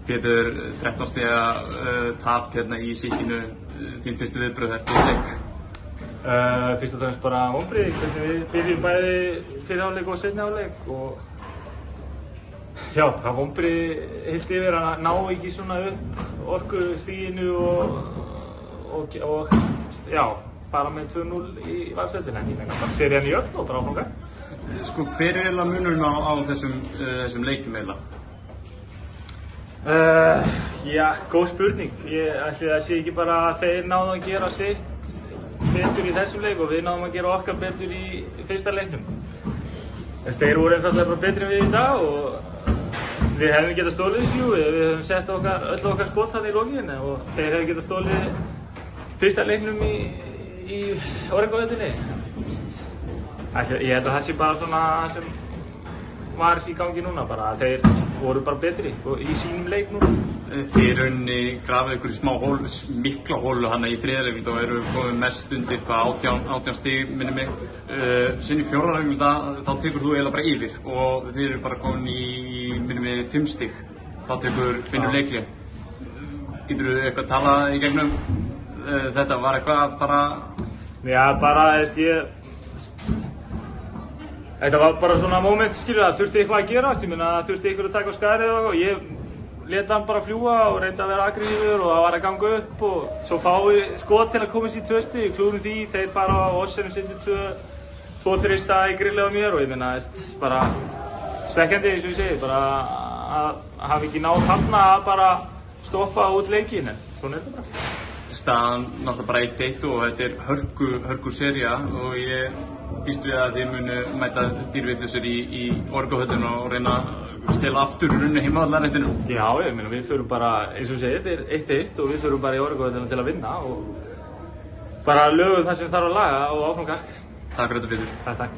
Pétur, 13 stiga tap hérna í Síkinu, þín fyrstu viðbrögð eftir leik? Fyrst og fremst bara vonbrigði hvernig við byrjum bæði fyrir hálfleik og seinni hálfleik og já, það vonbrigði heilt yfir að ná ekki svona upp orkustiginu og já, fara með 2-0 í valsveldinu en ég meina bara serían í öll og bara áfram gang. Sko, hver er eiginlega munurinn á þessum leikjum eiginlega? Já, góð spurning. Ég ætli það sé ekki bara að þeir náðu að gera sitt betur í þessum leik og við náðum að gera okkar betur í fyrsta leiknum. Þeir voru einfaldlega bara betri en við í dag og við hefðum getað stólið þessu, við hefðum sett öll okkar skot þarna í lokin og þeir hefðu getað stólið fyrsta leiknum í Oregonhöllinni. Ég held að það sé bara svona sem var í gangi núna, bara að þeir voru bara betri í sínum leik núna. Þið rauninni grafið ykkur smá mikla hólu hana í þriðja leiknum og eru komið mest undir 18 stig minnir mig. Sinn í fjórða leiknum þá tekur þú eiginlega bara yfir og þið eru bara komin í minnir mig 5 stig. Þá tekur Finnur leikli. Getur þú eitthvað talað í gegnum þetta? Var eitthvað bara... Já, bara þetta var bara svona moment, skilur, það þurfti eitthvað að gerast, ég meina það þurfti eitthvað að taka á skarið og ég leta hann bara fljúga og reyndi að vera aggressífur og það var að ganga upp og svo fáum við skot til að komast í 2 stig, klúrum því, þeir fara á oss sem setjum 2-3 staði í grillið á mér og ég meina, bara svekkjandi eins og ég segi, bara að hafa ekki náð þarna að bara stoppa út leikinn, en svona er þetta bara. Staðan náttúrulega bara 1-1 og þetta er hörku sería og ég býst við að þið munu mæta dýrvitlausir í Oregonhöllina og reyna að stela aftur runni heimavallarréttinu. Já, ég meina við förum bara, eins og segir, þetta er 1-1 og við förum bara í Oregonhöllina til að vinna og bara lögum það sem þarf að laga og áfram gakk. Takk fyrir þetta, Pétur. Takk.